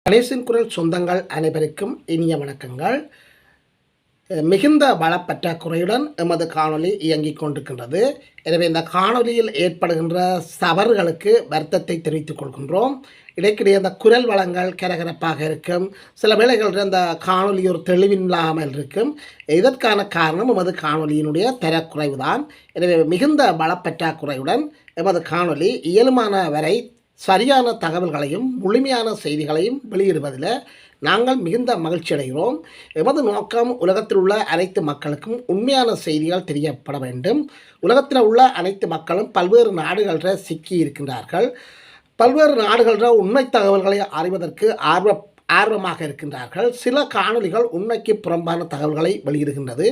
கணேசன் குரல் சொந்தங்கள் அனைவருக்கும் இனிய வணக்கங்கள். மிகுந்த பலப்பற்றாக்குறையுடன் எமது காணொலி இயங்கிக் கொண்டிருக்கின்றது. எனவே இந்த காணொலியில் ஏற்படுகின்ற தவறுகளுக்கு வருத்தத்தை தெரிவித்துக் கொள்கின்றோம். இடைக்கிடையே அந்த குரல் வளங்கள் கரகரப்பாக இருக்கும், சில வேளைகளில் அந்த காணொலி ஒரு தெளிவில்லாமல் இருக்கும். இதற்கான காரணம் எமது காணொலியினுடைய தரக்குறைவுதான். எனவே மிகுந்த பலப்பற்றாக்குறையுடன் எமது காணொலி இயலுமான வரை சரியான தகவல்களையும் முழுமையான செய்திகளையும் வெளியிடுவதில் நாங்கள் மிகுந்த மகிழ்ச்சி அடைகிறோம். எமது நோக்கம் உலகத்தில் உள்ள அனைத்து மக்களுக்கும் உண்மையான செய்திகள் தெரியப்பட வேண்டும். உலகத்தில் உள்ள அனைத்து மக்களும் பல்வேறு நாடுகளில் சிக்கி இருக்கின்றார்கள். பல்வேறு நாடுகளில் உண்மை தகவல்களை அறிவதற்கு ஆர்வமாக இருக்கின்றார்கள். சில காணொலிகள் உண்மைக்கு புறம்பான தகவல்களை வெளியிடுகின்றது.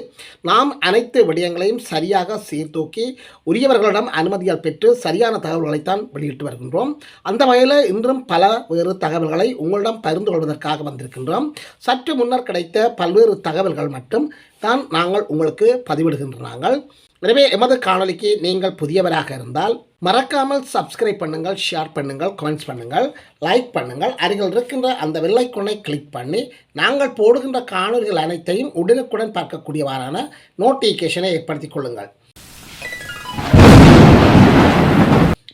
நாம் அனைத்து விடயங்களையும் சரியாக சீர்தூக்கி உரியவர்களிடம் அனுமதிகள் பெற்று சரியான தகவல்களைத்தான் வெளியிட்டு வருகின்றோம். அந்த வகையில் இன்றும் பல வேறு தகவல்களை உங்களிடம் பகிர்ந்து கொள்வதற்காக வந்திருக்கின்றோம். சற்று முன்னர் கிடைத்த பல்வேறு தகவல்கள் மட்டும் தான் நாங்கள் உங்களுக்கு பதிவிடுகின்றோம். எனவே எமது காணொலிக்கு நீங்கள் புதியவராக இருந்தால் மறக்காமல் சப்ஸ்கிரைப் பண்ணுங்கள், ஷேர் பண்ணுங்கள், கமெண்ட்ஸ் பண்ணுங்கள், லைக் பண்ணுங்கள். அருகில் இருக்கின்ற அந்த வெள்ளைக்கொன்னை கிளிக் பண்ணி நாங்கள் போடுகின்ற காணொலிகள் அனைத்தையும் உடனுக்குடன் பார்க்கக்கூடியவாறான நோட்டிஃபிகேஷனை ஏற்படுத்திக் கொள்ளுங்கள்.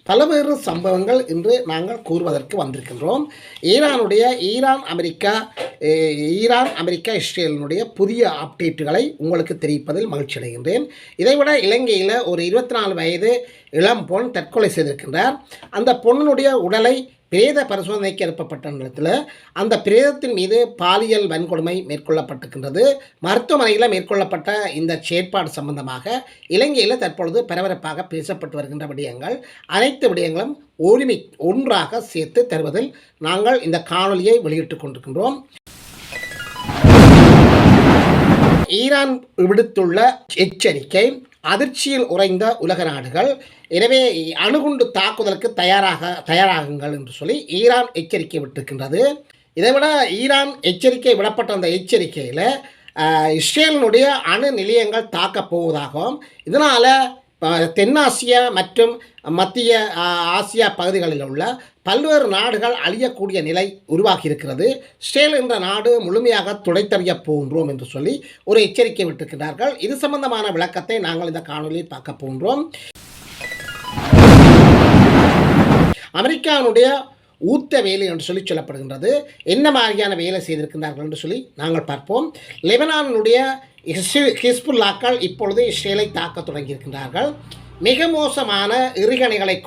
பல்வேறு சம்பவங்கள் இன்று நாங்கள் கூறுவதற்கு வந்திருக்கின்றோம். ஈரான் அமெரிக்கா இஸ்ரேலினுடைய புதிய அப்டேட்டுகளை உங்களுக்கு தெரிவிப்பதில் மகிழ்ச்சி அடைகின்றேன். இதைவிட இலங்கையில் ஒரு 24 வயது இளம் பொன் தற்கொலை செய்திருக்கின்றார். அந்த பொண்ணுடைய உடலை பிரேத பரிசோதனைக்கு அனுப்பப்பட்ட நேரத்தில் அந்த பிரேதத்தின் மீது பாலியல் வன்கொடுமை மேற்கொள்ளப்பட்டிருக்கின்றது. மருத்துவமனையில் மேற்கொள்ளப்பட்ட இந்த செயற்பாடு சம்பந்தமாக இலங்கையில் தற்பொழுது பரபரப்பாக பேசப்பட்டு வருகின்ற விடயங்கள் அனைத்து விடயங்களும் ஒன்றாக சேர்த்து தருவதில் நாங்கள் இந்த காணொலியை வெளியிட்டுக் கொண்டிருக்கின்றோம். ஈரான் விடுத்துள்ள எச்சரிக்கை அதிர்ச்சியில் உறைந்த உலக நாடுகள். எனவே அணுகுண்டு தாக்குதலுக்கு தயாராகுங்கள் என்று சொல்லி ஈரான் எச்சரிக்கை விட்டிருக்கின்றது. இதைவிட ஈரான் எச்சரிக்கை விடப்பட்ட அந்த எச்சரிக்கையில் இஸ்ரேலினுடைய அணு நிலையங்கள் தாக்கப் போவதாகவும் இதனால் தென்னாசியா மற்றும் மத்திய ஆசியா பகுதிகளில் உள்ள பல்வேறு நாடுகள் அழியக்கூடிய நிலை உருவாகி இருக்கிறது. இஸ்ரேல் என்ற நாடு முழுமையாக துடைத்தறிய போகின்றோம் என்று சொல்லி ஒரு எச்சரிக்கை விட்டிருக்கிறார்கள். இது சம்பந்தமான விளக்கத்தை நாங்கள் இந்த காணொலியில் பார்க்க போகின்றோம். அமெரிக்காவுடைய ஊத்த வேலை என்று சொல்லி சொல்லப்படுகின்றது. என்ன மாதிரியான வேலை செய்திருக்கின்றார்கள் என்று சொல்லி நாங்கள் பார்ப்போம். லெபனானுடைய ஹிஸ்புல்லாக்கள் இப்பொழுது இஸ்ரேலை தாக்க தொடங்கியிருக்கின்றார்கள். மிக மோசமான ஏவுகணைகள்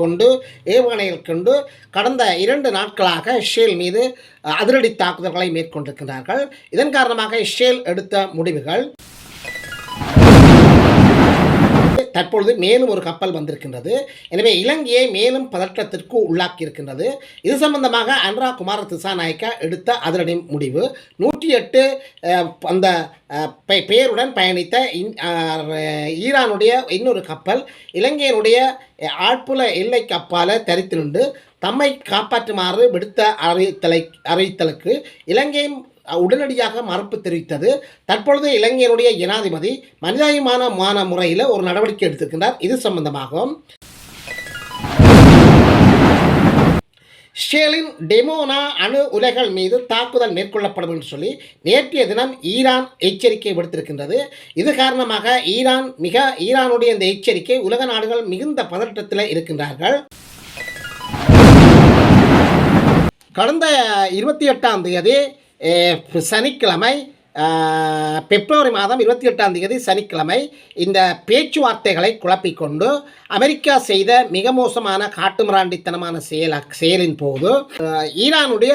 கொண்டு கடந்த 2 நாட்களாக இஸ்ரேல் மீது அதிரடி தாக்குதல்களை மேற்கொண்டிருக்கின்றார்கள். இதன் காரணமாக இஸ்ரேல் எடுத்த முடிவுகள் தற்பொழுது மேலும் ஒரு கப்பல் வந்திருக்கின்றது. எனவே இலங்கையை மேலும் பதற்றத்திற்கு உள்ளாக்கி இருக்கின்றது. இது சம்பந்தமாக அனுரா குமார திசாநாயக்கா எடுத்த அதிரடி முடிவு 108 அந்த பெயருடன் பயணித்த ஈரானுடைய இன்னொரு கப்பல் இலங்கையினுடைய ஆழ்புல எல்லை கப்பால தரித்து நின்று தம்மை காப்பாற்றுமாறு விடுத்த அறிவித்தலுக்கு இலங்கையும் உடனடியாக மறுப்பு தெரிவித்தது. தற்பொழுது இலங்கையினுடைய ஜனாதிபதி மனிதாபிமான முறையில் ஒரு நடவடிக்கை எடுத்திருக்கின்றார். இது சம்பந்தமாகவும் இஸ்ரேலின் டெமோனா அணு உலைகள் மீது தாக்குதல் மேற்கொள்ளப்படும் என்று சொல்லி நேற்றைய தினம் ஈரான் எச்சரிக்கை விடுத்திருக்கின்றது. இது காரணமாக ஈரானுடைய இந்த எச்சரிக்கை உலக நாடுகள் மிகுந்த பதற்றத்தில் இருக்கின்றார்கள். கடந்த 28ஆம் தேதி சனிக்கிழமை பிப்ரவரி மாதம் 28ஆம் தேதி சனிக்கிழமை இந்த பேச்சுவார்த்தைகளை குழப்பிக்கொண்டு அமெரிக்கா செய்த மிக மோசமான காட்டுமிராண்டித்தனமான செயலின் போது ஈரானுடைய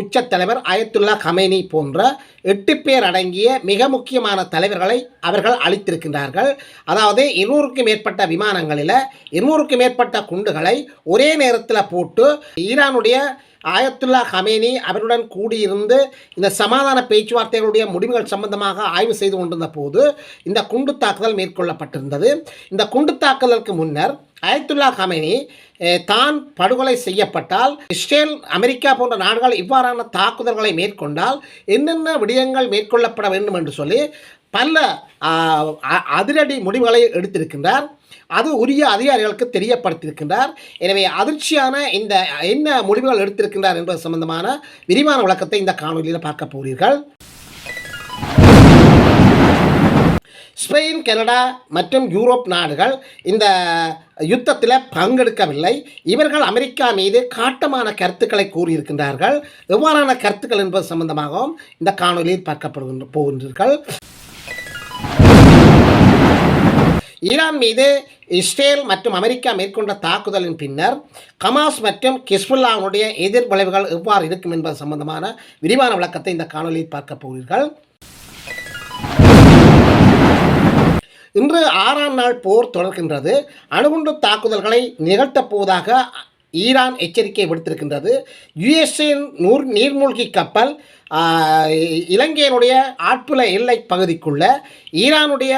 உச்ச தலைவர் அயத்துல்லா கமேனி போன்ற 8 பேர் அடங்கிய மிக முக்கியமான தலைவர்களை அவர்கள் அளித்திருக்கின்றார்கள். அதாவது 200க்கும் மேற்பட்ட விமானங்களில் 200க்கும் மேற்பட்ட குண்டுகளை ஒரே நேரத்தில் போட்டு ஈரானுடைய ஆயத்துல்லா கமேனி அவருடன் கூடியிருந்து இந்த சமாதான பேச்சுவார்த்தைகளுடைய முடிவுகள் சம்பந்தமாக ஆய்வு செய்து கொண்டிருந்த போது இந்த குண்டு தாக்குதல் மேற்கொள்ளப்பட்டிருந்தது. இந்த குண்டு தாக்குதலுக்கு முன்னர் ஆயத்துல்லா கமேனி தான் படுகொலை செய்யப்பட்டால் இஸ்ரேல் அமெரிக்கா போன்ற நாடுகள் இவ்வாறான தாக்குதல்களை மேற்கொண்டால் என்னென்ன விடயங்கள் மேற்கொள்ளப்பட வேண்டும் என்று சொல்லி பல அதிரடி முடிவுகளை எடுத்திருக்கின்றார். அது உரிய அதிகாரிகளுக்கு தெரியப்படுத்தியிருக்கின்றார். எனவே அதிர்ச்சியான இந்த என்ன முடிவுகள் எடுத்திருக்கின்றார் என்பது சம்பந்தமான விரிவான விளக்கத்தை இந்த காணொலியில் பார்க்க போகிறீர்கள். ஸ்பெயின், கனடா மற்றும் யூரோப் நாடுகள் இந்த யுத்தத்தில் பங்கெடுக்கவில்லை. இவர்கள் அமெரிக்கா மீது காட்டமான கருத்துக்களை கூறியிருக்கின்றார்கள். எவ்வாறான கருத்துக்கள் என்பது சம்பந்தமாகவும் இந்த காணொலியில் பார்க்க போகின்றீர்கள். ஈரான் மீது இஸ்ரேல் மற்றும் அமெரிக்கா மேற்கொண்ட தாக்குதலின் பின்னர் ஹமாஸ் மற்றும் ஹிஸ்புல்லாவுடைய எதிர்விளைவுகள் எவ்வாறு இருக்கும் என்பது சம்பந்தமான விரிவான விளக்கத்தை இந்த காணொலியில் பார்க்க போகிறீர்கள். இன்று 6ஆம் நாள் போர் தொடர்கின்றது. அணுகுண்டு தாக்குதல்களை நிகழ்த்தப் போவதாக ஈரான் எச்சரிக்கை விடுத்திருக்கின்றது. யுஎஸ்ஏன் நீர்மூழ்கி கப்பல் இலங்கையினுடைய ஆட்புல எல்லை பகுதிக்குள்ள ஈரானுடைய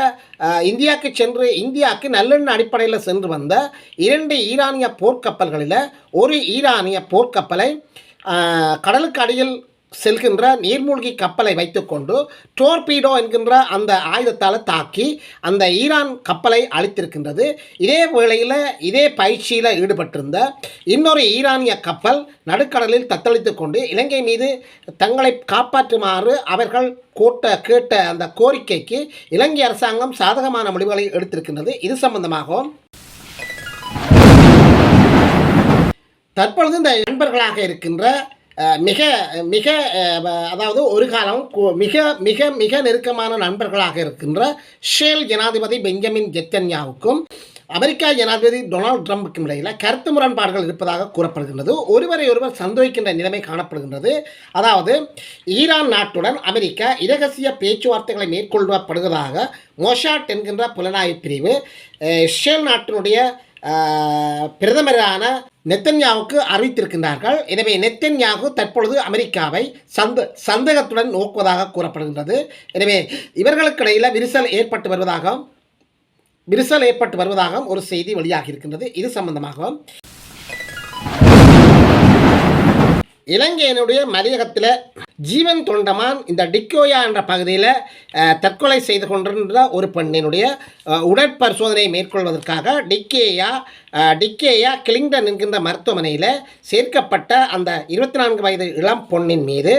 இந்தியாவுக்கு சென்று இந்தியாவுக்கு நல்லெண்ண அடிப்படையில் சென்று வந்த 2 ஈரானிய போர்க்கப்பல்களில் ஒரு ஈரானிய போர்க்கப்பலை கடலுக்கு அடியில் செல்கின்ற நீர்மூழ்கி கப்பலை வைத்துக்கொண்டு டோர்பீடோ என்கின்ற அந்த ஆயுதத்தால் தாக்கி அந்த ஈரான் கப்பலை அழித்திருக்கின்றது. இதே வேளையில் இதே பயிற்சியில் ஈடுபட்டிருந்த இன்னொரு ஈரானிய கப்பல் நடுக்கடலில் தத்தளித்து கொண்டு இலங்கை மீது தங்களை காப்பாற்றுமாறு அவர்கள் கேட்ட அந்த கோரிக்கைக்கு இலங்கை அரசாங்கம் சாதகமான முடிவுகளை எடுத்திருக்கின்றது. இது சம்பந்தமாகவும் தற்பொழுது இந்த நண்பர்களாக இருக்கின்ற மிக மிக அதாவது ஒரு காலம் மிக மிக மிக நெருக்கமான நண்பர்களாக இருக்கின்ற இஸ்ரேல் ஜனாதிபதி பெஞ்சமின் நெத்தன்யாவுக்கும் அமெரிக்கா ஜனாதிபதி டொனால்டு ட்ரம்புக்கும் இடையில் கருத்து முரண்பாடுகள் இருப்பதாக கூறப்படுகின்றது. ஒருவரை ஒருவர் சந்தேகிக்கின்ற நிலைமை காணப்படுகின்றது. அதாவது ஈரான் நாட்டுடன் அமெரிக்கா இரகசிய பேச்சுவார்த்தைகளை மேற்கொள்ளப்படுவதாக மொசாட் என்கின்ற புலனாய்வு பிரிவு இஸ்ரேல் நாட்டினுடைய பிரதமரான நெத்தன்யாவுக்கு அறிவித்திருக்கின்றார்கள். எனவே நெத்தன்யாகு தற்பொழுது அமெரிக்காவை சந்தேகத்துடன் நோக்குவதாக கூறப்படுகின்றது. எனவே இவர்களுக்கிடையில் விரிசல் ஏற்பட்டு வருவதாகவும் ஒரு செய்தி வெளியாகி இருக்கின்றது. இது சம்பந்தமாக இலங்கையினுடைய மலையகத்தில் ஜீவன் தொண்டமான் இந்த டிக்கோயா என்ற பகுதியில் தற்கொலை செய்து கொண்டிருந்த ஒரு பெண்ணினுடைய உடற்பரிசோதனை மேற்கொள்வதற்காக டிக்கேயா கிளிங்டன் என்கின்ற மருத்துவமனையில் சேர்க்கப்பட்ட அந்த 24 வயது இளம் பொண்ணின் மீது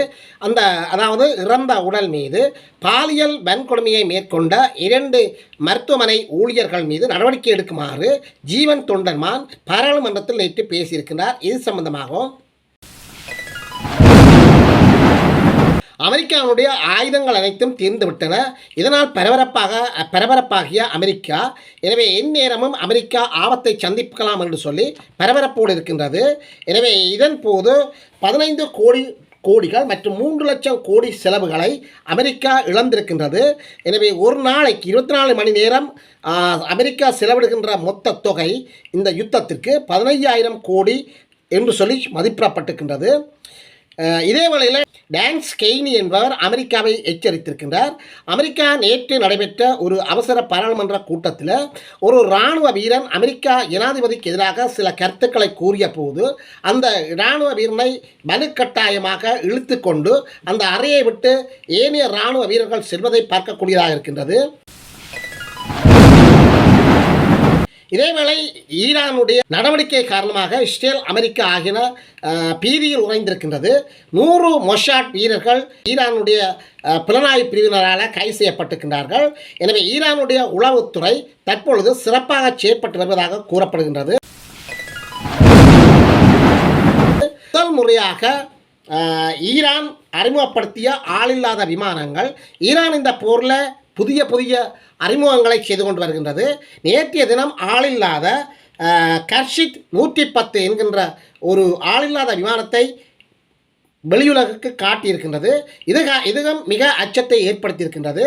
அதாவது இறந்த உடல் மீது பாலியல் வன்கொடுமையை மேற்கொண்ட 2 மருத்துவமனை ஊழியர்கள் மீது நடவடிக்கை எடுக்குமாறு ஜீவன் தொண்டமான் பாராளுமன்றத்தில் நேற்று பேசியிருக்கிறார். இது சம்பந்தமாகவும் அமெரிக்காவுடைய ஆயுதங்கள் அனைத்தும் தீர்ந்துவிட்டன. இதனால் பரபரப்பாகிய அமெரிக்கா எனவே எந்நேரமும் அமெரிக்கா ஆபத்தை சந்திக்கலாம் என்று சொல்லி பரபரப்போடு இருக்கின்றது. எனவே இதன் போது 15 கோடிகள் மற்றும் 3 லட்சம் கோடி செலவுகளை அமெரிக்கா இழந்திருக்கின்றது. எனவே ஒரு நாளைக்கு 24 மணி நேரம் அமெரிக்கா செலவிடுகின்ற மொத்த தொகை இந்த யுத்தத்திற்கு 15,000 கோடி என்று சொல்லி மதிப்பிடப்பட்டிருக்கின்றது. இதே வேளையில் டான் கெய்னி என்பவர் அமெரிக்காவை எச்சரித்திருக்கின்றார். அமெரிக்கா நேற்று நடைபெற்ற ஒரு அவசர பாராளுமன்ற கூட்டத்தில் ஒரு இராணுவ வீரன் அமெரிக்கா ஜனாதிபதிக்கு எதிராக சில கருத்துக்களை கூறிய போது அந்த இராணுவ வீரனை வலுக்கட்டாயமாக இழுத்து கொண்டு அந்த அறையை விட்டு ஏனைய இராணுவ வீரர்கள் செல்வதை பார்க்கக்கூடியதாக இருக்கின்றது. இதேவேளை ஈரானுடைய நடவடிக்கை காரணமாக இஸ்ரேல் அமெரிக்கா ஆகியன பீதியில் உறைந்திருக்கின்றது. 100 மொசாட் வீரர்கள் ஈரானுடைய புலனாய்வு பிரிவினரால் கைது செய்யப்பட்டிருக்கின்றார்கள். எனவே ஈரானுடைய உளவுத்துறை தற்பொழுது சிறப்பாக செயற்பட்டு வருவதாக கூறப்படுகின்றது. முதல் முறையாக ஈரான் அறிமுகப்படுத்திய ஆளில்லாத விமானங்கள் ஈரான் இந்த போரில் புதிய அறிமுகங்களை செய்து கொண்டு வருகின்றது. நேற்றைய தினம் ஆளில்லாத கர்ஷித் 110 என்கின்ற ஒரு ஆளில்லாத விமானத்தை வெளியுலகுக்கு காட்டியிருக்கின்றது. இதுவும் மிக அச்சத்தை ஏற்படுத்தியிருக்கின்றது.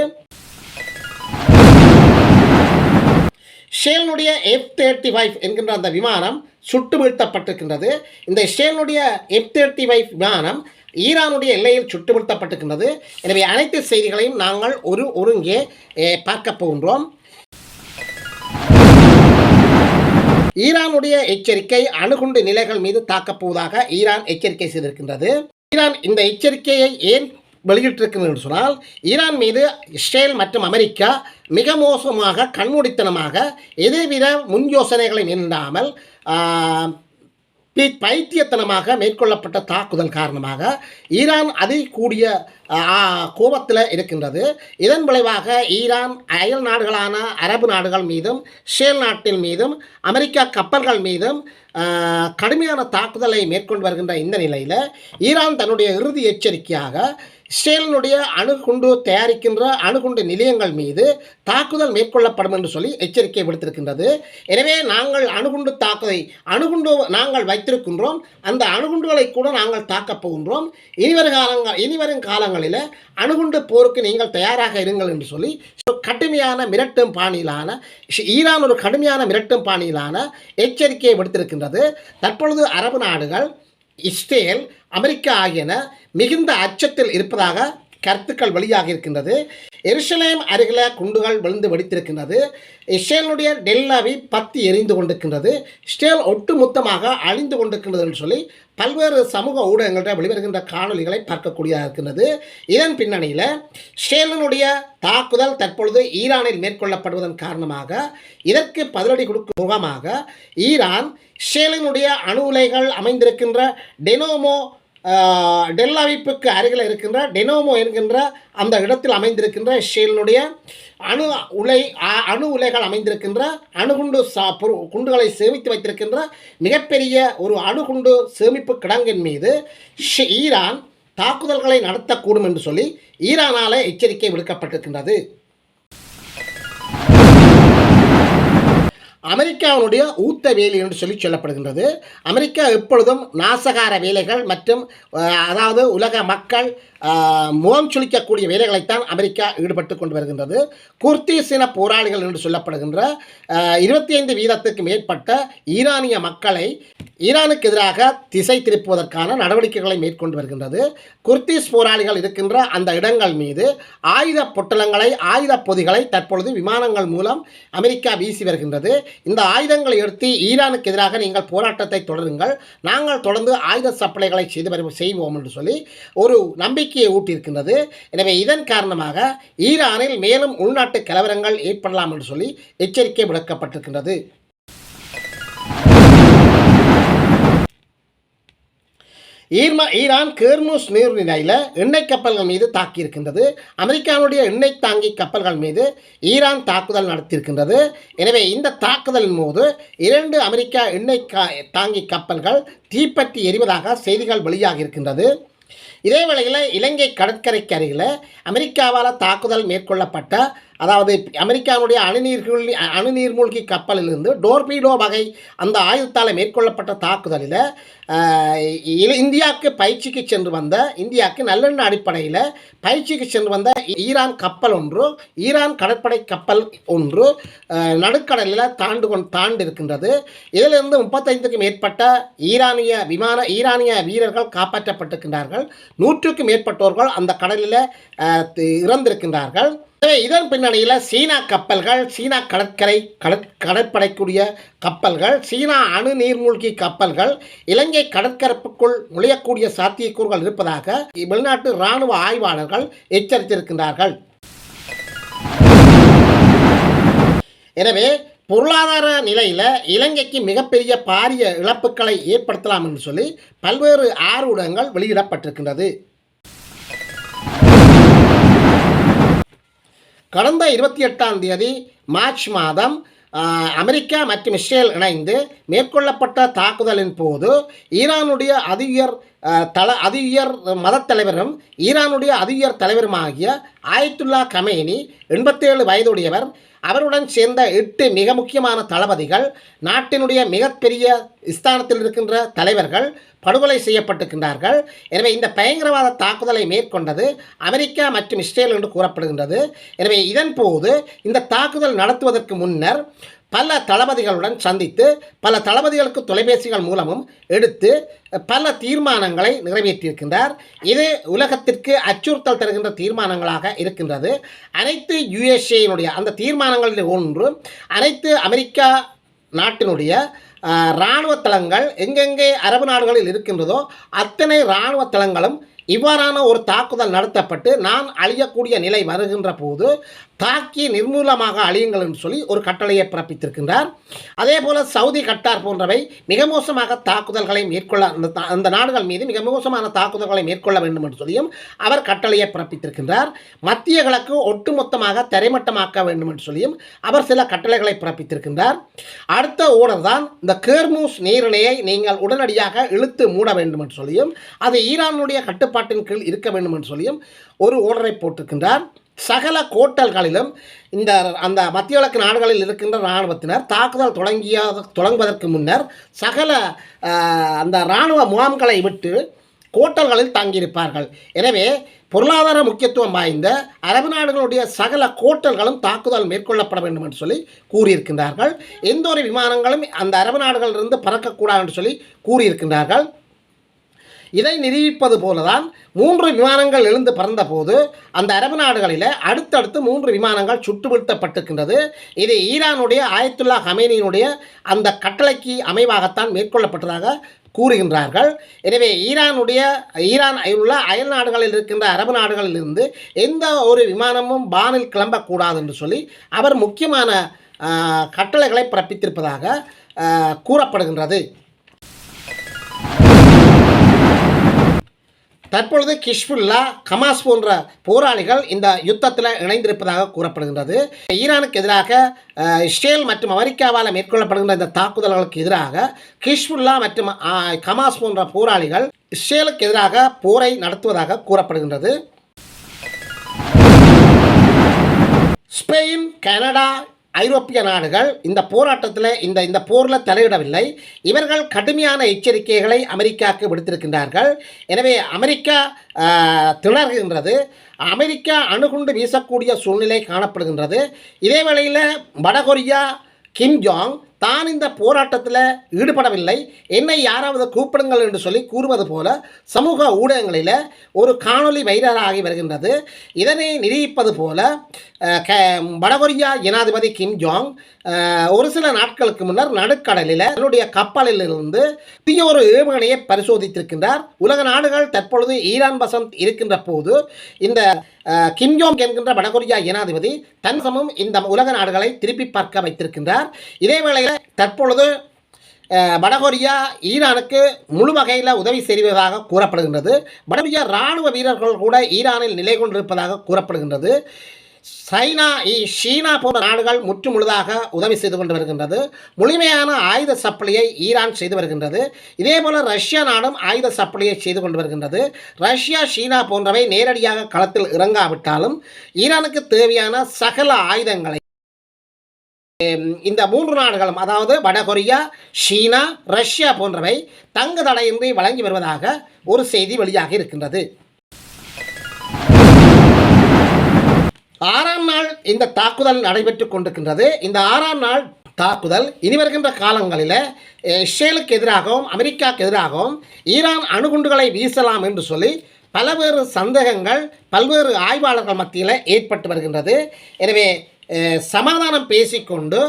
இஸ்ரேலுடைய F-35 என்கின்ற அந்த விமானம் சுட்டு வீழ்த்தப்பட்டிருக்கின்றது. இந்த இஸ்ரேலுடைய F-35 விமானம் ஈரானுடைய எல்லையில் சுட்டு வீழ்த்தப்பட்டிருக்கின்றது. எனவே அனைத்து செய்திகளையும் நாங்கள் ஒருங்கே பார்க்க போகின்றோம். ஈரானுடைய எச்சரிக்கை அணுகுண்டு நிலைகள் மீது தாக்கப் போவதாக ஈரான் எச்சரிக்கை செய்திருக்கின்றது. ஈரான் இந்த எச்சரிக்கையை ஏன் வெளியிட்டிருக்கிறது என்று சொன்னால், ஈரான் மீது இஸ்ரேல் மற்றும் அமெரிக்கா மிக மோசமாக கண்மூடித்தனமாக எதுவித முன் யோசனைகளை இல்லாமல் பைத்தியத்தனமாக மேற்கொள்ளப்பட்ட தாக்குதல் காரணமாக ஈரான் அதிகூடிய கோபத்தில் இருக்கின்றது. இதன் விளைவாக ஈரான் அயல் நாடுகளான அரபு நாடுகள் மீதும் இஸ்ரேல் நாட்டின் மீதும் அமெரிக்கா கப்பல்கள் மீதும் கடுமையான தாக்குதலை மேற்கொண்டு வருகின்ற இந்த நிலையில் ஈரான் தன்னுடைய இறுதி எச்சரிக்கையாக இஸ்ரேலினுடைய அணுகுண்டு தயாரிக்கின்ற அணுகுண்டு நிலையங்கள் மீது தாக்குதல் மேற்கொள்ளப்படும் என்று சொல்லி எச்சரிக்கை விடுத்திருக்கின்றது. எனவே நாங்கள் அணுகுண்டு நாங்கள் வைத்திருக்கின்றோம், அந்த அணுகுண்டுகளை கூட நாங்கள் தாக்கப் போகின்றோம். இனிவரும் காலங்களில் அணுகுண்டு போருக்கு நீங்கள் தயாராக இருங்கள் என்று சொல்லி கடுமையான மிரட்டும் பாணியிலான ஈரான் ஒரு கடுமையான மிரட்டும் பாணியிலான எச்சரிக்கையை விடுத்திருக்கின்றது. தற்பொழுது அரபு நாடுகள் இஸ்ரேல் அமெரிக்கா ஆகியன மிகுந்த அச்சத்தில் இருப்பதாக கருத்துக்கள் வெளியாக இருக்கின்றது. எருசலேம் அருகில் குண்டுகள் விழுந்து வெடித்திருக்கின்றது. இஸ்ரேலுடைய டெல்லாவி பத்தி எரிந்து கொண்டிருக்கின்றது. இஸ்ரேல் ஒட்டுமொத்தமாக அழிந்து கொண்டிருக்கின்றது என்று சொல்லி பல்வேறு சமூக ஊடகங்களில் வெளிவருகின்ற காணொலிகளை பார்க்கக்கூடியதாக இருக்கின்றது. இதன் பின்னணியில் இஸ்ரேலினுடைய தாக்குதல் தற்பொழுது ஈரானில் மேற்கொள்ளப்படுவதன் காரணமாக இதற்கு பதிலடி கொடுக்கும் முகமாக ஈரான் இஸ்ரேலினுடைய அணு உலைகள் அமைந்திருக்கின்ற டெல்லாவிப்புக்கு அருகில் இருக்கின்ற டெனோமோ என்கின்ற அந்த இடத்தில் அமைந்திருக்கின்ற இஸ்ரேலினுடைய அணு உலைகள் அமைந்திருக்கின்ற அணுகுண்டு குண்டுகளை சேமித்து வைத்திருக்கின்ற மிகப்பெரிய ஒரு அணுகுண்டு சேமிப்பு கிடங்கின் மீது ஈரான் தாக்குதல்களை நடத்தக்கூடும் என்று சொல்லி ஈரானால் எச்சரிக்கை விடுக்கப்பட்டிருக்கின்றது. அமெரிக்காவினுடைய ஊத்த வேலி என்று சொல்லப்படுகின்றது. அமெரிக்கா எப்பொழுதும் நாசகார வேலைகள் மற்றும் அதாவது உலக மக்கள் முகம் சுளிக்கக்கூடிய வேலைகளைத்தான் அமெரிக்கா ஈடுபட்டு கொண்டு வருகின்றது. குர்திஸ் இன போராளிகள் என்று சொல்லப்படுகின்ற 25% மேற்பட்ட ஈரானிய மக்களை ஈரானுக்கு எதிராக திசை திருப்புவதற்கான நடவடிக்கைகளை மேற்கொண்டு வருகின்றது. குர்திஸ் போராளிகள் இருக்கின்ற அந்த இடங்கள் மீது ஆயுத பொட்டலங்களை ஆயுத பொதிகளை தற்பொழுது விமானங்கள் மூலம் அமெரிக்கா வீசி வருகின்றது. இந்த ஆயுதங்களை எடுத்து ஈரானுக்கு எதிராக நீங்கள் போராட்டத்தை தொடருங்கள், நாங்கள் தொடர்ந்து ஆயுத சப்ளைகளை செய்வோம் என்று சொல்லி ஒரு நம்பிக்கையை ஊட்டியிருக்கின்றது. எனவே இதன் காரணமாக ஈரானில் மேலும் உள்நாட்டு கலவரங்கள் ஏற்படலாம் என்று சொல்லி எச்சரிக்கை விடுக்கப்பட்டிருக்கின்றது. ஈரான் கேர்மூஸ் நீர்நிலையில் எண்ணெய் கப்பல்கள் மீது தாக்கியிருக்கின்றது. அமெரிக்காவுடைய எண்ணெய் தாங்கி கப்பல்கள் மீது ஈரான் தாக்குதல் நடத்தியிருக்கின்றது. எனவே இந்த தாக்குதலின் போது 2 அமெரிக்கா எண்ணெய் தாங்கி கப்பல்கள் தீப்பற்றி எரிவதாக செய்திகள் வெளியாக இருக்கின்றது. இதே வேளையில் இலங்கை கடற்கரைக்கு அருகில் அமெரிக்காவால் தாக்குதல் மேற்கொள்ளப்பட்ட அதாவது அமெரிக்காவுடைய அணுநீர்மூழ்கி கப்பலிலிருந்து டோர்பீடோ வகை அந்த ஆயுதத்தால் மேற்கொள்ளப்பட்ட தாக்குதலில் இந்தியாவுக்கு பயிற்சிக்கு சென்று வந்த இந்தியாவுக்கு நல்லெண்ண அடிப்படையில் பயிற்சிக்கு சென்று வந்த ஈரான் கடற்படை கப்பல் ஒன்று நடுக்கடலில் தாண்டு இருக்கின்றது. இதிலிருந்து 35க்கும் மேற்பட்ட ஈரானிய வீரர்கள் காப்பாற்றப்பட்டிருக்கின்றார்கள். 100க்கும் மேற்பட்டோர்கள் அந்த கடலில் இறந்திருக்கின்றார்கள். இதன் பின்னணியில் சீனா கப்பல்கள், சீனா கடற்படைக்கூடிய கப்பல்கள், சீனா அணு நீர்மூழ்கி கப்பல்கள் இலங்கை கடற்கரப்புக்குள் நுழையக்கூடிய சாத்தியக்கூறுகள் இருப்பதாக வெளிநாட்டு இராணுவ ஆய்வாளர்கள் எச்சரித்திருக்கின்றார்கள். எனவே பொருளாதார நிலையில் இலங்கைக்கு மிகப்பெரிய பாரிய இழப்புகளை ஏற்படுத்தலாம் என்று சொல்லி பல்வேறு ஆர்வங்கள் வெளியிடப்பட்டிருக்கின்றது. கடந்த 28ஆம் தேதி மார்ச் மாதம் அமெரிக்கா மற்றும் இஸ்ரேல் இணைந்து மேற்கொள்ளப்பட்ட தாக்குதலின் போது ஈரானுடைய அதிஉயர் மதத் தலைவரும் ஈரானுடைய அதிஉயர் தலைவருமாகிய ஆயத்துல்லா கமேனி 87 வயதுடையவர், அவருடன் சேர்ந்த 8 மிக முக்கியமான தளபதிகள், நாட்டினுடைய மிகப்பெரிய ஸ்தானத்தில் இருக்கின்ற தலைவர்கள் படுகொலை செய்யப்பட்டிருக்கின்றார்கள். எனவே இந்த பயங்கரவாத தாக்குதலை மேற்கொண்டது அமெரிக்கா மற்றும் இஸ்ரேல் என்று கூறப்படுகின்றது. எனவே இதன் போது இந்த தாக்குதல் நடத்துவதற்கு முன்னர் பல தளபதிகளுடன் சந்தித்து பல தளபதிகளுக்கு தொலைபேசிகள் மூலமும் எடுத்து பல தீர்மானங்களை நிறைவேற்றியிருக்கின்றார். இது உலகத்திற்கு அச்சுறுத்தல் தருகின்ற தீர்மானங்களாக இருக்கின்றது. அனைத்து யுஎஸ்ஏயினுடைய அந்த தீர்மானங்களில் ஒன்று, அனைத்து அமெரிக்கா நாட்டினுடைய இராணுவ தளங்கள் எங்கெங்கே அரபு நாடுகளில் இருக்கின்றதோ அத்தனை இராணுவ தளங்களும் இவ்வாறான ஒரு தாக்குதல் நடத்தப்பட்டு நான் அழியக்கூடிய நிலை வருகின்ற போது தாக்கி நிர்மூலமாக அழியுங்கள் என்று சொல்லி ஒரு கட்டளையை பிறப்பித்திருக்கின்றார். அதே போல சவுதி, கட்டார் போன்றவை மிக மோசமாக தாக்குதல்களை மேற்கொள்ள அந்த நாடுகள் மீது மிக மோசமான தாக்குதல்களை மேற்கொள்ள வேண்டும் என்று சொல்லியும் அவர் கட்டளையை பிறப்பித்திருக்கின்றார். மத்திய கிழக்கு ஒட்டுமொத்தமாக தரைமட்டமாக்க வேண்டும் என்று சொல்லியும் அவர் சில கட்டளைகளை பிறப்பித்திருக்கின்றார். அடுத்த ஓடர் தான் இந்த கேர்மூஸ் நீரிணையை நீங்கள் உடனடியாக இழுத்து மூட வேண்டும் என்று சொல்லியும் அது ஈரானுடைய கட்டுப்பாட்டின் கீழ் இருக்க வேண்டும் என்று சொல்லியும் ஒரு ஓர்டரை போட்டிருக்கின்றார். சகல கோட்டல்களிலும் அந்த மத்திய கிழக்கு நாடுகளில் இருக்கின்ற இராணுவத்தினர் தாக்குதல் தொடங்குவதற்கு முன்னர் சகல அந்த இராணுவ முகாம்களை விட்டு கோட்டல்களில் தங்கியிருப்பார்கள். எனவே பொருளாதார முக்கியத்துவம் வாய்ந்த அரபு நாடுகளுடைய சகல கோட்டல்களும் தாக்குதல் மேற்கொள்ளப்பட வேண்டும் என்று சொல்லி கூறியிருக்கின்றார்கள். எந்த ஒரு விமானங்களும் அந்த அரபு நாடுகளிலிருந்து பறக்கக்கூடாது என்று சொல்லி கூறியிருக்கின்றார்கள். இதை நிரூபிப்பது போலதான் 3 விமானங்கள் எழுந்து பறந்தபோது அந்த அரபு நாடுகளில் அடுத்தடுத்து 3 விமானங்கள் சுட்டு வீழ்த்தப்பட்டிருக்கின்றது. இது ஈரானுடைய ஆயத்துல்லா ஹமேனியினுடைய அந்த கட்டளைக்கு அமைவாகத்தான் மேற்கொள்ளப்பட்டதாக கூறுகின்றார்கள். எனவே ஈரான் உள்ள அயல் நாடுகளில் இருக்கின்ற அரபு நாடுகளிலிருந்து எந்த ஒரு விமானமும் வானில் கிளம்பக்கூடாது என்று சொல்லி அவர் முக்கியமான கட்டளைகளை பிறப்பித்திருப்பதாக கூறப்படுகின்றது. தற்பொழுது ஹிஸ்புல்லா, ஹமாஸ் போன்ற போராளிகள் இந்த யுத்தத்தில் இணைந்திருப்பதாக கூறப்படுகின்றது. ஈரானுக்கு எதிராக இஸ்ரேல் மற்றும் அமெரிக்காவால் மேற்கொள்ளப்படுகின்ற இந்த தாக்குதல்களுக்கு எதிராக ஹிஸ்புல்லா மற்றும் ஹமாஸ் போன்ற போராளிகள் இஸ்ரேலுக்கு எதிராக போரை நடத்துவதாக கூறப்படுகின்றது. ஸ்பெயின், கனடா, ஐரோப்பிய நாடுகள் இந்த போராட்டத்தில் இந்த போரில் தலையிடவில்லை. இவர்கள் கடுமையான எச்சரிக்கைகளை அமெரிக்காவுக்கு விடுத்திருக்கின்றார்கள். எனவே அமெரிக்கா திணறுகின்றது. அமெரிக்கா அணுகுண்டு வீசக்கூடிய சூழ்நிலை காணப்படுகின்றது. இதே வேளையில் வடகொரியா கிம் ஜாங் தான் இந்த போராட்டத்தில் ஈடுபடவில்லை, என்னை யாராவது கூப்பிடுங்கள் என்று சொல்லி கூறுவது போல சமூக ஊடகங்களில் ஒரு காணொளி வைரலாகி வருகின்றது. இதனை நிரூபிப்பது போல வடகொரியா ஜனாதிபதி கிம் ஜாங் ஒரு சில நாட்களுக்கு முன்னர் நடுக்கடலில் தன்னுடைய கப்பலிலிருந்து புதிய ஒரு ஏவுகணையை பரிசோதித்திருக்கின்றார். உலக நாடுகள் தற்பொழுது ஈரான் வசம் இருக்கின்ற போது இந்த கிம் ஜாங் என்கின்ற வடகொரியா ஜனாதிபதி தன் சமம் இந்த உலக நாடுகளை திருப்பி பார்க்க வைத்திருக்கின்றார். இதே வேளையில் தற்பொழுது வடகொரியா ஈரானுக்கு முழு வகையில் உதவி செய்வதாக கூறப்படுகின்றது. வடகொரியா இராணுவ வீரர்கள் கூட ஈரானில் நிலை கொண்டிருப்பதாக கூறப்படுகின்றது. சீனா போன்ற நாடுகள் முற்று முழுதாக உதவி செய்து கொண்டு வருகின்றது. முழுமையான ஆயுத சப்ளையை ஈரான் செய்து வருகின்றது. இதேபோல ரஷ்யா நாடும் ஆயுத சப்ளையை செய்து கொண்டு வருகின்றது. ரஷ்யா, சீனா போன்றவை நேரடியாக களத்தில் இறங்காவிட்டாலும் ஈரானுக்கு தேவையான சகல ஆயுதங்களை இந்த 3 நாடுகளும், அதாவது வடகொரியா, சீனா, ரஷ்யா போன்றவை தங்கு தடையின்றி வழங்கி வருவதாக ஒரு செய்தி வெளியாக இருக்கின்றது. 6ஆம் நாள் இந்த தாக்குதல் நடைபெற்று கொண்டிருக்கின்றது. இந்த 6ஆம் நாள் தாக்குதல் இனி வருகின்ற காலங்களில் இஸ்ரேலுக்கு எதிராகவும் அமெரிக்காவுக்கு எதிராகவும் ஈரான் அணுகுண்டுகளை வீசலாம் என்று சொல்லி பல்வேறு சந்தேகங்கள் பல்வேறு ஆய்வாளர்கள் மத்தியில் ஏற்பட்டு வருகின்றது. எனவே சமாதானம் பேசிக்கொண்டு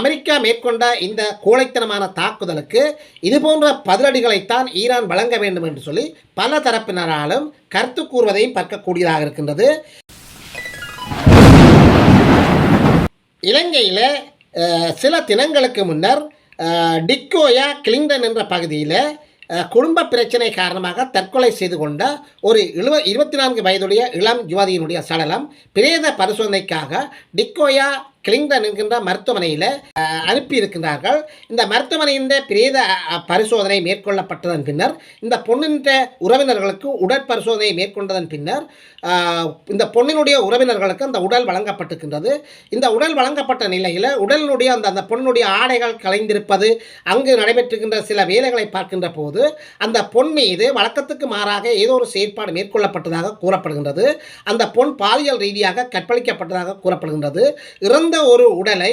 அமெரிக்கா மேற்கொண்ட இந்த கோழைத்தனமான தாக்குதலுக்கு இதுபோன்ற பதிலடிகளைத்தான் ஈரான் வழங்க வேண்டும் என்று சொல்லி பல தரப்பினராலும் கருத்து கூறுவதையும் பார்க்கக்கூடியதாக இருக்கின்றது. இலங்கையில் சில தினங்களுக்கு முன்னர் டிக்கோயா கிளிங்டன் என்ற பகுதியில் குடும்ப பிரச்சனை காரணமாக தற்கொலை செய்து கொண்ட ஒரு 24 வயதுடைய இளம் யுவதியினுடைய சடலம் பிரேத பரிசோதனைக்காக டிக்கோயா கிளிங்டன் என்கின்ற மருத்துவமனையில் அனுப்பியிருக்கின்றார்கள். இந்த மருத்துவமனையின் பிரேத பரிசோதனை மேற்கொள்ளப்பட்டதன் பின்னர் இந்த பொண்ணின் உறவினர்களுக்கு உடற்பரிசோதனை மேற்கொண்டதன் பின்னர் இந்த பொண்ணினுடைய உறவினர்களுக்கு அந்த உடல் வழங்கப்பட்டிருக்கின்றது. இந்த உடல் வழங்கப்பட்ட நிலையில் உடலினுடைய அந்த பொண்ணுடைய ஆடைகள் கலைந்திருப்பது, அங்கு நடைபெற்றுகின்ற சில வேலைகளை பார்க்கின்ற போது அந்த பொன் மீது வழக்கத்துக்கு மாறாக ஏதோ ஒரு செயற்பாடு மேற்கொள்ளப்பட்டதாக கூறப்படுகின்றது. அந்த பொன் பாலியல் ரீதியாக கற்பழிக்கப்பட்டதாக கூறப்படுகின்றது. இறந்த ஒரு உடலை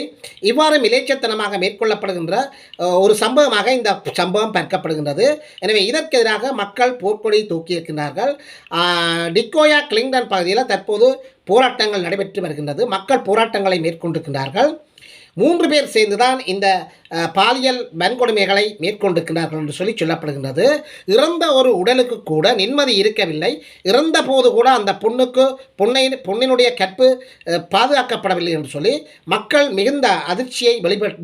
இவ்வாறு மிலேச்சத்தனமாக மேற்கொள்ளப்படுகின்ற ஒரு சம்பவமாக இந்த சம்பவம் பார்க்கப்படுகின்றது. எனவே இதற்கு எதிராக மக்கள் போர்க்கொடி தூக்கியிருக்கின்றார்கள். டிக்கோயா கிளிங்டன் பகுதியில் தற்போது போராட்டங்கள் நடைபெற்று வருகின்றது. மக்கள் போராட்டங்களை மேற்கொண்டிருக்கின்றார்கள். 3 பேர் சேர்ந்துதான் இந்த பாலியல் வன்கொடுமைகளை மேற்கொண்டிருக்கிறார்கள் என்று சொல்லப்படுகின்றது. இறந்த ஒரு உடலுக்கு கூட நிம்மதி இருக்கவில்லை. இறந்த போது கூட அந்த பொண்ணினுடைய கற்பு பாதுகாக்கப்படவில்லை என்று சொல்லி மக்கள் மிகுந்த அதிர்ச்சியை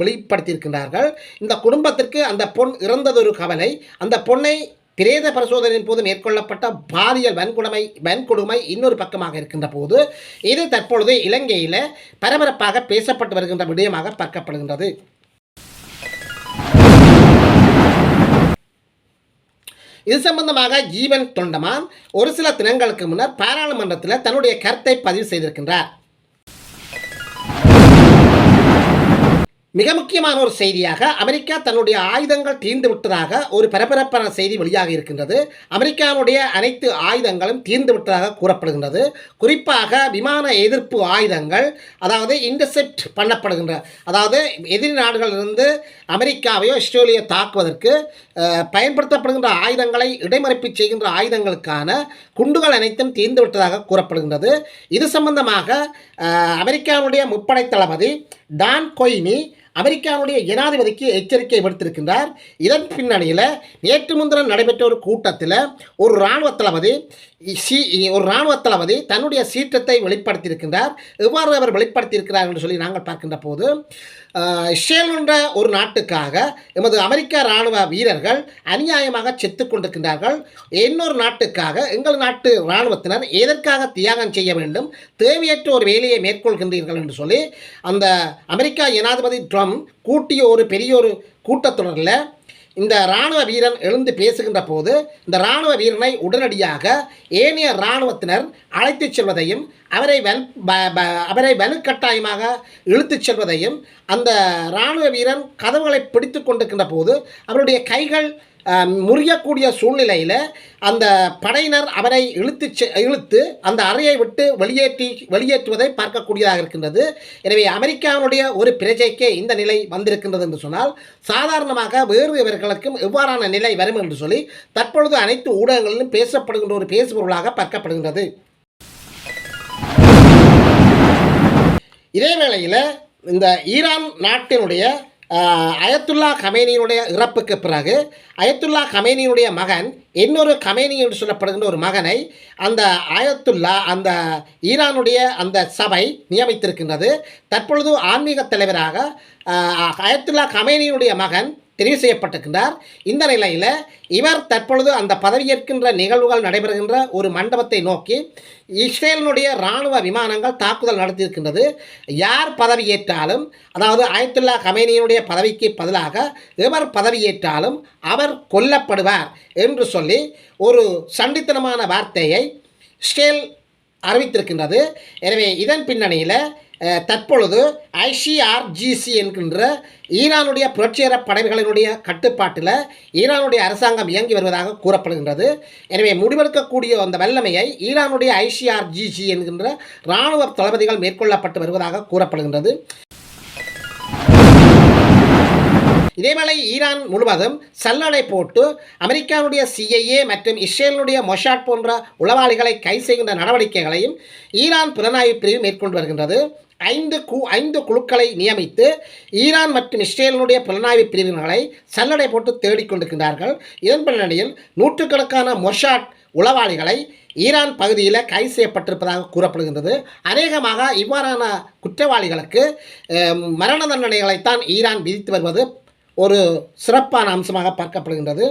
வெளிப்படுத்தியிருக்கிறார்கள். இந்த குடும்பத்திற்கு அந்த பொண் இறந்தது ஒரு கவலை. அந்த பொண்ணை பிரேத பரிசோதனையின் போது மேற்கொள்ளப்பட்ட பாலியல் வன்கொடுமை இன்னொரு பக்கமாக இருக்கின்ற போது இது தற்பொழுது இலங்கையில் பரபரப்பாக பேசப்பட்டு வருகின்ற விடயமாக பார்க்கப்படுகின்றது. இது சம்பந்தமாக ஜீவன் தொண்டமான் ஒரு சில தினங்களுக்கு முன்னர் பாராளுமன்றத்தில் தன்னுடைய கருத்தை பதிவு செய்திருக்கின்றார். மிக முக்கியமான ஒரு செய்தியாக அமெரிக்கா தன்னுடைய ஆயுதங்கள் தீர்ந்து விட்டதாக ஒரு பரபரப்பான செய்தி வெளியாக இருக்கின்றது. அமெரிக்காவுடைய அனைத்து ஆயுதங்களும் தீர்ந்து விட்டதாக கூறப்படுகின்றது. குறிப்பாக விமான எதிர்ப்பு ஆயுதங்கள், அதாவது இன்டர்செப்ட் பண்ணப்படுகின்ற, அதாவது எதிரி நாடுகளிலிருந்து அமெரிக்காவையோ ஆஸ்திரேலியா தாக்குவதற்கு பயன்படுத்தப்படுகின்ற ஆயுதங்களை இடைமறிப்பு செய்கின்ற ஆயுதங்களுக்கான குண்டுகள் அனைத்தும் தீர்ந்து விட்டதாக கூறப்படுகின்றது. இது சம்பந்தமாக அமெரிக்காவுடைய முப்படை தளபதி டான் கொய்னி அமெரிக்காவுடைய ஜனாதிபதிக்கு எச்சரிக்கை விடுத்திருக்கின்றார். இதன் பின்னணியில் நேற்று முன்தினம் நடைபெற்ற ஒரு கூட்டத்தில் ஒரு இராணுவ தளபதி தன்னுடைய சீற்றத்தை வெளிப்படுத்தியிருக்கின்றார். எவ்வாறு அவர் வெளிப்படுத்தியிருக்கிறார் என்று சொல்லி நாங்கள் பார்க்கின்ற போது, இஸ்ரேல் என்ற ஒரு நாட்டுக்காக எமது அமெரிக்க இராணுவ வீரர்கள் அநியாயமாக செத்து கொண்டிருக்கின்றார்கள். இன்னொரு நாட்டுக்காக எங்கள் நாட்டு இராணுவத்தினர் எதற்காக தியாகம் செய்ய வேண்டும், தேவையற்ற ஒரு வேலையை மேற்கொள்கின்றீர்கள் என்று சொல்லி அந்த அமெரிக்கா ஜனாதிபதி ட்ரம்ப் கூட்டிய ஒரு பெரிய ஒரு கூட்டத்தொடரில் இந்த இராணுவ வீரன் எழுந்து பேசுகின்ற போது இந்த இராணுவ வீரனை உடனடியாக ஏனைய இராணுவத்தினர் அழைத்துச் செல்வதையும் அவரை வலுக்கட்டாயமாக இழுத்துச் செல்வதையும் அந்த இராணுவ வீரன் கதவுகளை பிடித்து கொண்டிருக்கின்ற போது அவருடைய கைகள் முறியக்கூடிய சூழ்நிலையில் அந்த படையினர் அவரை இழுத்து அந்த அறையை விட்டு வெளியேற்றுவதை பார்க்கக்கூடியதாக இருக்கின்றது. எனவே அமெரிக்காவுடைய ஒரு பிரஜைக்கே இந்த நிலை வந்திருக்கின்றது என்று சொன்னால் சாதாரணமாக வேறு இவர்களுக்கும் எவ்வாறான நிலை வரும் என்று சொல்லி தற்பொழுது அனைத்து ஊடகங்களிலும் பேசப்படுகின்ற ஒரு பேசுபொருளாக பார்க்கப்படுகின்றது. இதே வேளையில் இந்த ஈரான் நாட்டினுடைய அயத்துல்லா கமேனியினுடைய இறப்புக்கு பிறகு அயத்துல்லா கமேனியினுடைய மகன் இன்னொரு கமேனி என்று சொல்லப்படுகின்ற ஒரு மகனை அந்த அந்த ஈரானுடைய அந்த சபை நியமித்திருக்கின்றது. தற்பொழுது ஆன்மீக தலைவராக அயத்துல்லா கமேனியினுடைய மகன் தெரிவு செய்யப்பட்டிருக்கின்றார். இந்த நிலையில் இவர் தற்பொழுது அந்த பதவியேற்கின்ற நிகழ்வுகள் நடைபெறுகின்ற ஒரு மண்டபத்தை நோக்கி இஸ்ரேலினுடைய இராணுவ விமானங்கள் தாக்குதல் நடத்தியிருக்கின்றது. யார் பதவியேற்றாலும், அதாவது அயத்துல்லா கமேனியினுடைய பதவிக்கு பதிலாக எவர் பதவியேற்றாலும் அவர் கொல்லப்படுவார் என்று சொல்லி ஒரு சண்டித்தனமான வார்த்தையை இஸ்ரேல் அறிவித்திருக்கின்றது. எனவே இதன் பின்னணியில் தற்பொழுது ICRGC என்கின்ற ஈரானுடைய புரட்சிகர படைகளினுடைய கட்டுப்பாட்டில் ஈரானுடைய அரசாங்கம் இயங்கி வருவதாக கூறப்படுகின்றது. எனவே முடிவெடுக்கக்கூடிய அந்த வல்லமையை ஈரானுடைய ICRGC என்கின்ற இராணுவ தளபதிகள் மேற்கொள்ளப்பட்டு வருவதாக கூறப்படுகின்றது. இதேவேளை ஈரான் முழுவதும் சல்லடை போட்டு அமெரிக்காவுடைய CIA மற்றும் இஸ்ரேலுடைய மொசாட் போன்ற உளவாளிகளை கை செய்கின்ற நடவடிக்கைகளையும் ஈரான் புலனாய்வு பிரிவு மேற்கொண்டு வருகின்றது. 5 குழுக்களை நியமித்து ஈரான் மற்றும் இஸ்ரேலினுடைய புலனாய்வு பிரிவினர்களை சல்லடை போட்டு தேடிக்கொண்டிருக்கின்றார்கள். இதன் பின்னணியில் நூற்றுக்கணக்கான மொசாட் உளவாளிகளை ஈரான் பகுதியில் கைது செய்யப்பட்டிருப்பதாக கூறப்படுகின்றது. அநேகமாக இவ்வாறான குற்றவாளிகளுக்கு மரண தண்டனைகளைத்தான் ஈரான் விதித்து வருவது ஒரு சிறப்பான அம்சமாக பார்க்கப்படுகின்றது.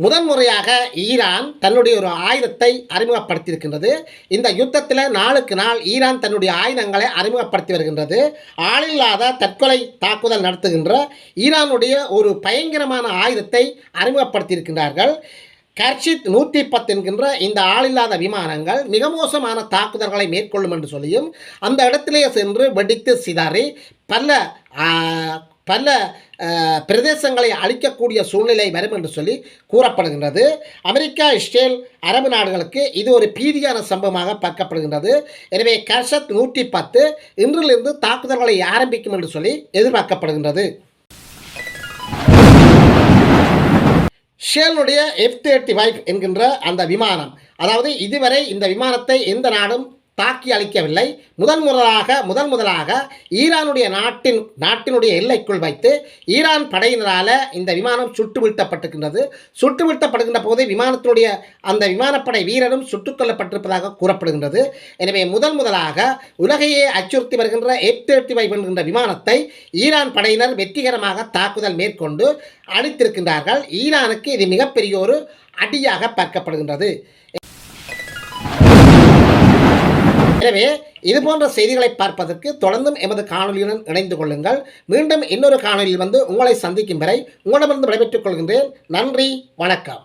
முதன்முறையாக ஈரான் தன்னுடைய ஒரு ஆயுதத்தை அறிமுகப்படுத்தியிருக்கின்றது. இந்த யுத்தத்தில் நாளுக்கு நாள் ஈரான் தன்னுடைய ஆயுதங்களை அறிமுகப்படுத்தி வருகின்றது. ஆளில்லாத தற்கொலை தாக்குதல் நடத்துகின்ற ஈரானுடைய ஒரு பயங்கரமான ஆயுதத்தை அறிமுகப்படுத்தியிருக்கின்றார்கள். கர்ஷித் 110 என்கின்ற இந்த ஆளில்லாத விமானங்கள் மிக மோசமான தாக்குதல்களை மேற்கொள்ளும் என்று சொல்லியும் அந்த இடத்திலேயே சென்று வெடித்து சிதறி பல பிரதேசங்களை அழிக்கக்கூடிய சூழ்நிலை வரும் என்று சொல்லி கூறப்படுகின்றது. அமெரிக்கா, இஸ்ரேல், அரபு நாடுகளுக்கு இது ஒரு பீதியான சம்பவமாக பார்க்கப்படுகின்றது. எனவே கர்ஷித் 110 இன்றிலிருந்து தாக்குதல்களை ஆரம்பிக்கும் என்று சொல்லி எதிர்பார்க்கப்படுகின்றது. இஸ்ரேலுடைய F-35 என்கின்ற அந்த விமானம், அதாவது இதுவரை இந்த விமானத்தை எந்த நாடும் தாக்கி அளிக்கவில்லை. முதன் முதலாக ஈரானுடைய நாட்டினுடைய எல்லைக்குள் வைத்து ஈரான் படையினரால் இந்த விமானம் சுட்டு வீழ்த்தப்பட்டிருக்கின்றது. சுட்டு வீழ்த்தப்படுகின்ற போது விமானத்தினுடைய அந்த விமானப்படை வீரரும் சுட்டுக் கொல்லப்பட்டிருப்பதாக கூறப்படுகின்றது. எனவே முதலாக உலகையே அச்சுறுத்தி வருகின்ற F-35 என்கின்ற விமானத்தை ஈரான் படையினர் வெற்றிகரமாக தாக்குதல் மேற்கொண்டு அழித்திருக்கின்றார்கள். ஈரானுக்கு இது மிகப்பெரிய ஒரு அடியாக பார்க்கப்படுகின்றது. எனவே இதுபோன்ற செய்திகளை பார்ப்பதற்கு தொடர்ந்தும் எமது காணொலியுடன் இணைந்து கொள்ளுங்கள். மீண்டும் இன்னொரு காணொலியில் உங்களை சந்திக்கும் வரை உங்களிடமிருந்து விடைபெற்றுக் கொள்கின்றேன். நன்றி, வணக்கம்.